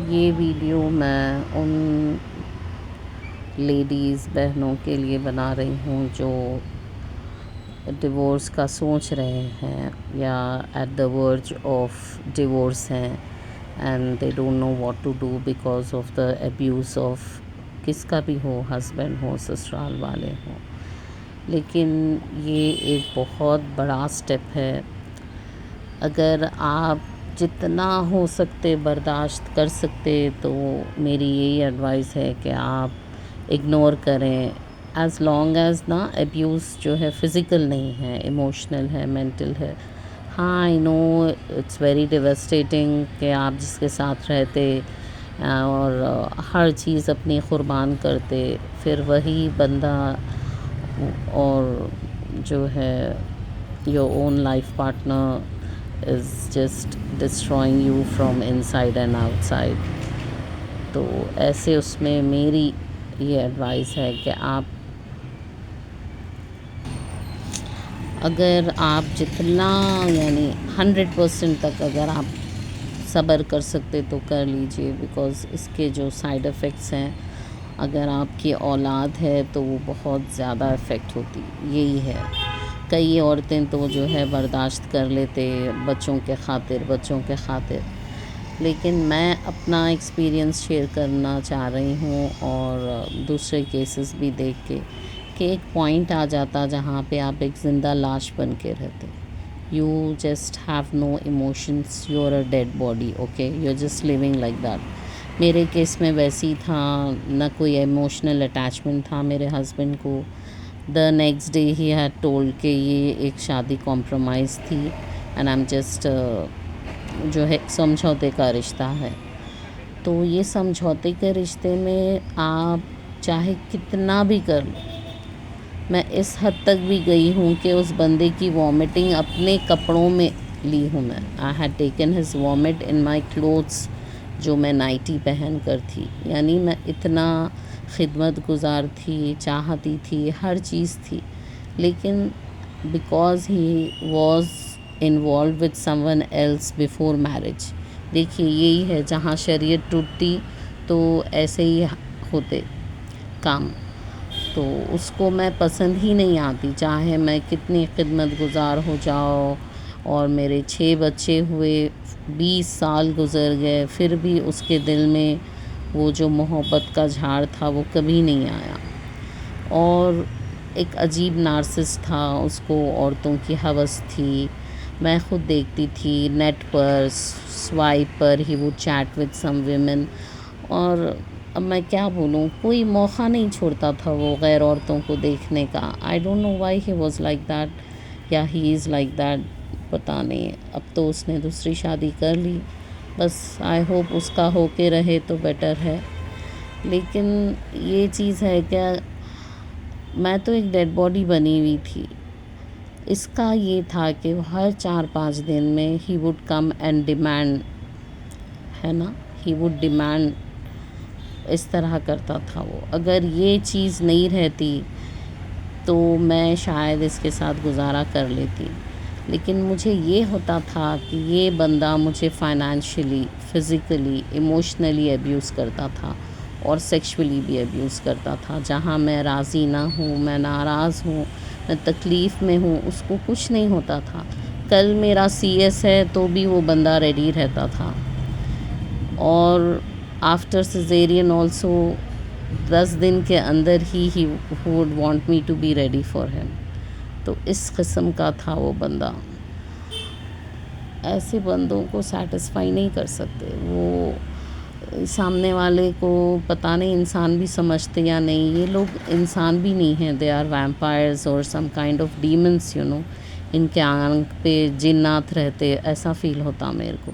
یہ ویڈیو میں ان لیڈیز بہنوں کے لیے بنا رہی ہوں جو ڈیورس کا سوچ رہے ہیں یا at the verge of divorce ہیں and they don't know what to do because of the abuse of کس کا بھی ہو، ہسبینڈ ہو، سسرال والے ہوں. لیکن یہ ایک بہت بڑا اسٹیپ ہے. اگر آپ جتنا ہو سکتے برداشت کر سکتے تو میری یہی ایڈوائس ہے کہ آپ اگنور کریں ایز لانگ ایز نا ابیوز جو ہے فزیکل نہیں ہے، ایموشنل ہے، مینٹل ہے. ہاں آئی نو اٹس ویری ڈیوسٹیٹنگ کہ آپ جس کے ساتھ رہتے اور ہر چیز اپنی قربان کرتے، پھر وہی بندہ اور جو ہے your own life partner is just destroying you from inside and outside. تو ایسے اس میں میری یہ ایڈوائس ہے کہ آپ اگر آپ جتنا 100% تک اگر آپ صبر کر سکتے تو کر لیجئے، بیکاز اس کے جو سائیڈ افیکٹس ہیں اگر آپ کی اولاد ہے تو وہ بہت زیادہ افیکٹ ہوتی یہی ہے. کئی عورتیں تو جو ہے برداشت کر لیتے بچوں کے خاطر، لیکن میں اپنا ایکسپیرینس شیئر کرنا چاہ رہی ہوں اور دوسرے کیسز بھی دیکھ کے کہ ایک پوائنٹ آ جاتا جہاں پہ آپ ایک زندہ لاش بن کے رہتے. You just have no emotions, you are a dead body, okay, you are just living like that. میرے کیس میں ویسے ہی تھا، نہ کوئی ایموشنل اٹیچمنٹ تھا میرے ہسبینڈ کو. The next day he had told کہ یہ ایک شادی کمپرومائز تھی اینڈ آئی ایم جسٹ جو ہے سمجھوتے کا رشتہ ہے. تو یہ سمجھوتے کے رشتے میں آپ چاہے کتنا بھی کر لو. میں اس حد تک بھی گئی ہوں کہ اس بندے کی وامٹنگ اپنے کپڑوں میں لی ہوں میں. I had taken his vomit in my clothes جو میں نائٹی پہن کر تھی. یعنی میں اتنا خدمت گزار تھی، چاہتی تھی، ہر چیز تھی، لیکن because he was involved with someone else before marriage. دیکھیے یہی ہے، جہاں شریعت ٹوٹتی تو ایسے ہی ہوتے کام. تو اس کو میں پسند ہی نہیں آتی، چاہے میں کتنی خدمت گزار ہو جاؤ اور میرے 6 بچے ہوئے، 20 سال گزر گئے، پھر بھی اس کے دل میں وہ جو محبت کا جھاڑ تھا وہ کبھی نہیں آیا. اور ایک عجیب نارسس تھا، اس کو عورتوں کی ہوس تھی. میں خود دیکھتی تھی نیٹ پر، سوائپ پر ہی وہ چیٹ وتھ سم ویمن. اور اب میں کیا بولوں، کوئی موقع نہیں چھوڑتا تھا وہ غیر عورتوں کو دیکھنے کا. I don't know why he was like that یا ہی از لائک دیٹ، پتہ نہیں. اب تو اس نے دوسری شادی کر لی، بس آئی ہوپ اس کا ہو کے رہے تو بیٹر ہے. لیکن یہ چیز ہے کہ میں تو ایک ڈیڈ باڈی بنی ہوئی تھی. اس کا یہ تھا کہ ہر 4-5 دن میں he would come and demand, ہے نا، ہی وڈ ڈیمانڈ. اس طرح کرتا تھا وہ. اگر یہ چیز نہیں رہتی تو میں شاید اس کے ساتھ گزارا کر لیتی. لیکن مجھے یہ ہوتا تھا کہ یہ بندہ مجھے فائنینشلی، فزیکلی، ایموشنلی ابیوز کرتا تھا اور سیکشولی بھی ابیوز کرتا تھا. جہاں میں راضی نہ ہوں، میں ناراض ہوں، میں تکلیف میں ہوں، اس کو کچھ نہیں ہوتا تھا. کل میرا CS ہے تو بھی وہ بندہ ریڈی رہتا تھا. اور آفٹر سیزیرین آلسو 10 دن کے اندر ہی would want me to be ready for him. تو اس قسم کا تھا وہ بندہ. ایسے بندوں کو سیٹسفائی نہیں کر سکتے. وہ سامنے والے کو پتہ نہیں انسان بھی سمجھتے یا نہیں. یہ لوگ انسان بھی نہیں ہیں، دے آر ویمپائرز اور سم کائنڈ آف ڈیمنس، ان کے آنکھ پہ جنات رہتے، ایسا فیل ہوتا میرے کو.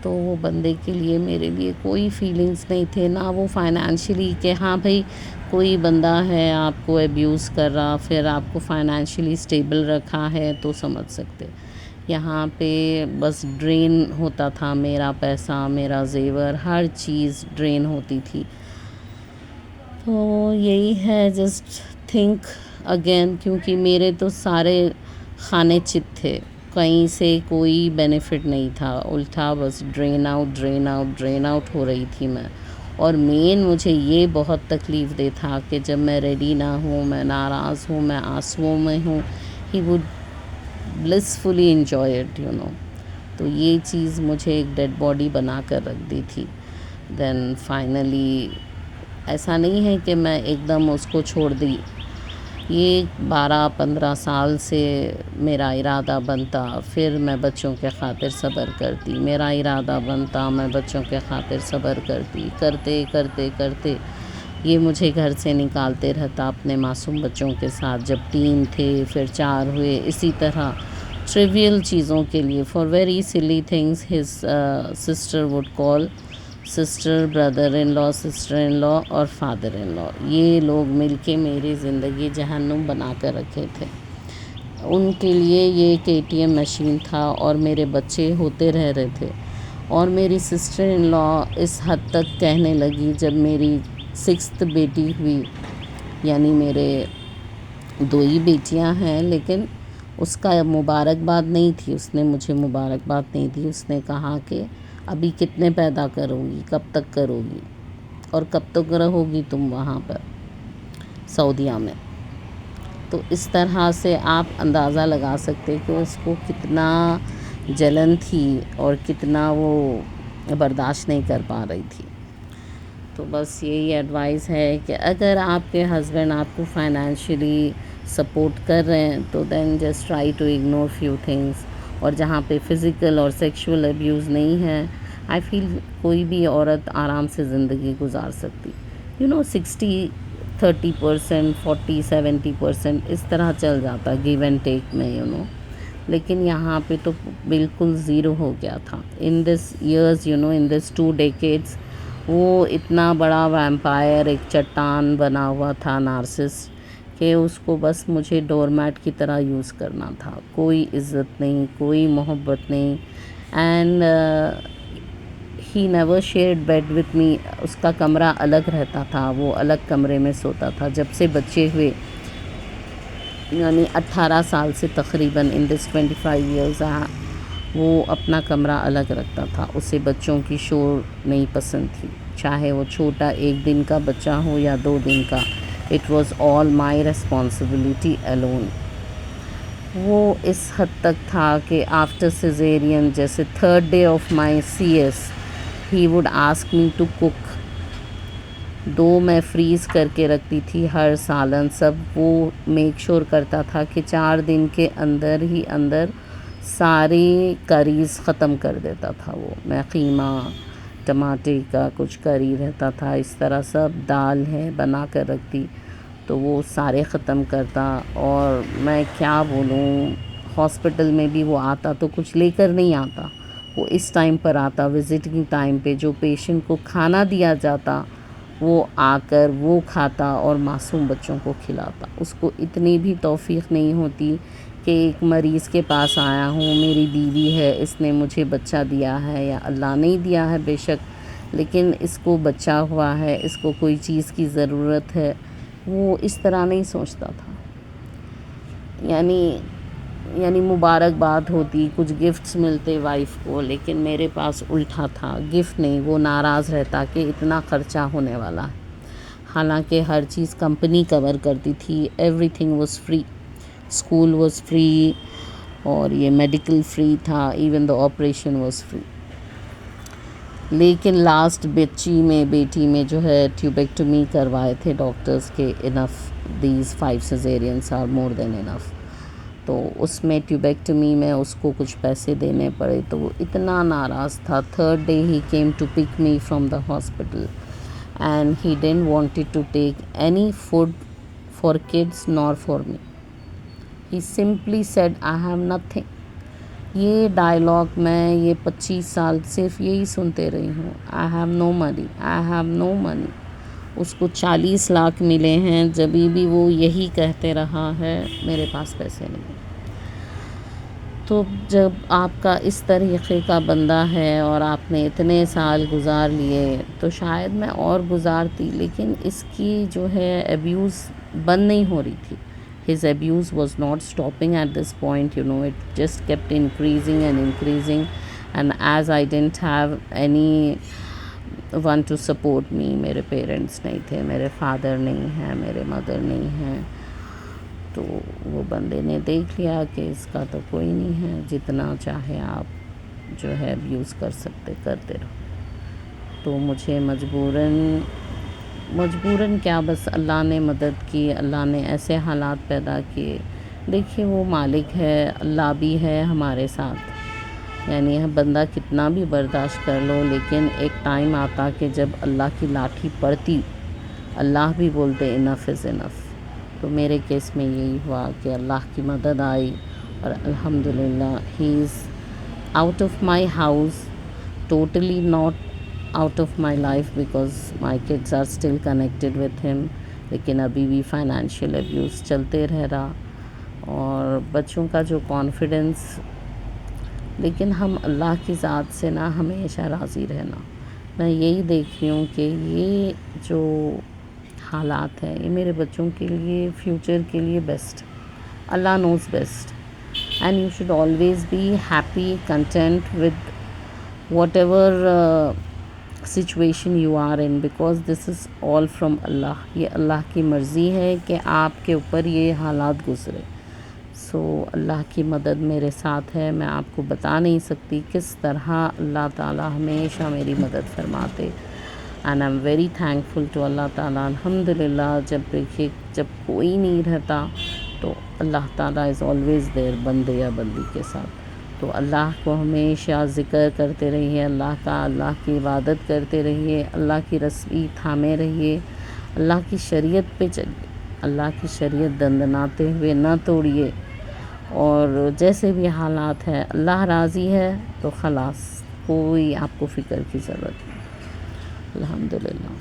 تو وہ بندے کے لیے میرے لیے کوئی فیلنگز نہیں تھے، نہ وہ فائنینشلی کہ ہاں بھائی کوئی بندہ ہے آپ کو ابیوز کر رہا، پھر آپ کو فائنینشلی اسٹیبل رکھا ہے تو سمجھ سکتے. یہاں پہ بس ڈرین ہوتا تھا میرا پیسہ، میرا زیور، ہر چیز ڈرین ہوتی تھی. تو یہی ہے، جسٹ تھنک اگین، کیونکہ میرے تو سارے کھانے چت تھے. کہیں سے کوئی بینیفٹ نہیں تھا، الٹا بس ڈرین آؤٹ ہو رہی تھی میں. اور مین مجھے یہ بہت تکلیف دہ تھا کہ جب میں ریڈی نہ ہوں، میں ناراض ہوں، میں آنسوؤں میں ہوں، ہی وڈ بلسفلی انجوائے اٹ تو یہ چیز مجھے ایک ڈیڈ باڈی بنا کر رکھ دی تھی. دین فائنلی ایسا نہیں ہے کہ میں ایک دم اس کو چھوڑ دی، یہ 12-15 سال سے میرا ارادہ بنتا، پھر میں بچوں کے خاطر صبر کرتی، میرا ارادہ بنتا، میں بچوں کے خاطر صبر کرتی، کرتے کرتے کرتے یہ مجھے گھر سے نکالتے رہتا اپنے معصوم بچوں کے ساتھ. جب 3 تھے پھر 4 ہوئے، اسی طرح ٹریویل چیزوں کے لیے for very silly things his sister would call, sister, brother in law, sister in law اور فادر ان لا، یہ لوگ مل کے میری زندگی جہنم بنا کر رکھے تھے. ان کے لیے یہ ایک ATM مشین تھا اور میرے بچے ہوتے رہ رہے تھے. اور میری سسٹر ان لا اس حد تک کہنے لگی جب میری 6th بیٹی ہوئی، یعنی میرے 2 ہی بیٹیاں ہیں لیکن اس کا مبارکباد نہیں تھی، اس نے مجھے مبارکباد نہیں دی. اس نے کہا کہ ابھی کتنے پیدا کرو گی، کب تک کرو گی اور کب تک رہو گی تم وہاں پر سعودیہ میں. تو اس طرح سے آپ اندازہ لگا سکتے کہ اس کو کتنا جلن تھی اور کتنا وہ برداشت نہیں کر پا رہی تھی. تو بس یہی ایڈوائس ہے کہ اگر آپ کے ہسبینڈ آپ کو فائنینشلی سپورٹ کر رہے ہیں تو then just try to ignore few things. اور جہاں پہ فزیکل اور سیکشول ابیوز نہیں ہے، آئی فیل کوئی بھی عورت آرام سے زندگی گزار سکتی. 60-30%، 40-70% اس طرح چل جاتا گیو اینڈ ٹیک میں لیکن یہاں پہ تو بالکل زیرو ہو گیا تھا. ان دس ایئرز ان دس 2 decades وہ اتنا بڑا ویمپائر، ایک چٹان بنا ہوا تھا نارسس، کہ اس کو بس مجھے ڈور میٹ کی طرح یوز کرنا تھا. کوئی عزت نہیں، کوئی محبت نہیں. And he never shared bed with me. اس کا کمرہ الگ رہتا تھا، وہ الگ کمرے میں سوتا تھا. جب سے بچے ہوئے یعنی 18 سال سے تقریباً ان دس 25 ایئرز وہ اپنا کمرہ الگ رکھتا تھا. اسے بچوں کی شور نہیں پسند تھی، چاہے وہ چھوٹا 1 دن کا بچہ ہو یا 2 دن کا. It was all my responsibility alone. وہ اس حد تک تھا کہ آفٹر سیزیرین جیسے 3rd day of my CS he would ask me to cook. 2 میں فریز کر کے رکھتی تھی ہر سالن سب. وہ میک شور کرتا تھا کہ 4 دن کے اندر ہی اندر ساری کریز ختم کر دیتا تھا. میں قیمہ، ٹماٹر کا کچھ کری رہتا تھا، اس طرح سب دال ہے بنا کر رکھتی تو وہ سارے ختم کرتا. اور میں کیا بولوں، ہاسپٹل میں بھی وہ آتا تو کچھ لے کر نہیں آتا، وہ اس ٹائم پر آتا وزٹنگ ٹائم پہ. جو پیشنٹ کو کھانا دیا جاتا وہ آ کر وہ کھاتا اور معصوم بچوں کو کھلاتا. اس کو اتنی بھی توفیق نہیں ہوتی کہ ایک مریض کے پاس آیا ہوں، میری بیوی ہے، اس نے مجھے بچہ دیا ہے، یا اللہ نہیں دیا ہے بے شک، لیکن اس کو بچہ ہوا ہے، اس کو کوئی چیز کی ضرورت ہے. وہ اس طرح نہیں سوچتا تھا. یعنی مبارکباد ہوتی، کچھ گفٹس ملتے وائف کو، لیکن میرے پاس الٹا تھا. گفٹ نہیں، وہ ناراض رہتا کہ اتنا خرچہ ہونے والا ہے. حالانکہ ہر چیز کمپنی کور کرتی تھی. Every thing was free, school was free اور یہ میڈیکل فری تھا، even the operation was free. لیکن لاسٹ بیٹی میں جو ہے ٹیوبیکٹمی کروائے تھے ڈاکٹرز کے. انف دیز 5 سیزیرینس آر مور دین انف. تو اس میں ٹیوبیکٹمی میں اس کو کچھ پیسے دینے پڑے تو وہ اتنا ناراض تھا. 3rd day he came to pick me from the hospital and he ڈidn't wanted to take any food for kids nor for me. He simply said I have nothing. یہ ڈائلاگ میں یہ 25 سال صرف یہی سنتے رہی ہوں. I have no money, I have no منی. اس کو 40 لاکھ ملے ہیں، جبھی بھی وہ یہی کہتے رہا ہے میرے پاس پیسے نہیں. تو جب آپ کا اس طریقے کا بندہ ہے اور آپ نے اتنے سال گزار لیے تو شاید میں اور گزارتی، لیکن اس کی جو ہے ایبیوز بند نہیں ہو رہی تھی. his abuse was not stopping at this point, it just kept increasing and increasing. And as I didn't have any one to support me, میرے پیرنٹس نہیں تھے, میرے فادر نہیں ہیں, میرے مدر نہیں ہیں, تو وہ بندے نے دیکھ لیا کہ اس کا تو کوئی نہیں ہے, جتنا چاہے آپ جو ہے ابیوز کر سکتے کرتے رہو. تو مجھے مجبوراً کیا, بس اللہ نے مدد کی, اللہ نے ایسے حالات پیدا کیے. دیکھیے وہ مالک ہے, اللہ بھی ہے ہمارے ساتھ. یعنی بندہ کتنا بھی برداشت کر لو, لیکن ایک ٹائم آتا کہ جب اللہ کی لاٹھی پڑتی, اللہ بھی بولتے انف از انف. تو میرے کیس میں یہی ہوا کہ اللہ کی مدد آئی, اور الحمدللہ he is out of my house, totally not out of my life because my kids are still connected with him. لیکن ابھی بھی فائنینشیل ابیوز چلتے رہا, اور بچوں کا جو کانفیڈنس. لیکن ہم اللہ کی ذات سے نا ہمیشہ راضی رہنا. میں یہی دیکھ رہی ہوں کہ یہ جو حالات ہیں یہ میرے بچوں کے لیے, فیوچر کے لیے best. Allah knows best. And you should always be happy, content with whatever situation you are in, because this is all from Allah. یہ اللہ کی مرضی ہے کہ آپ کے اوپر یہ حالات گزرے. سو اللہ کی مدد میرے ساتھ ہے. میں آپ کو بتا نہیں سکتی کس طرح اللہ تعالیٰ ہمیشہ میری مدد فرماتے. And I am very thankful to Allah تعالیٰ. الحمدللہ جب کوئی نہیں رہتا تو اللہ تعالیٰ از آلویز دیر, بندے یا بندی کے ساتھ. تو اللہ کو ہمیشہ ذکر کرتے رہیے, اللہ کی عبادت کرتے رہیے, اللہ کی رسمی تھامے رہیے, اللہ کی شریعت پہ چلیے, اللہ کی شریعت دندناتے ہوئے نہ توڑیے. اور جیسے بھی حالات ہیں اللہ راضی ہے تو خلاص, کوئی آپ کو فکر کی ضرورت نہیں. الحمدللہ.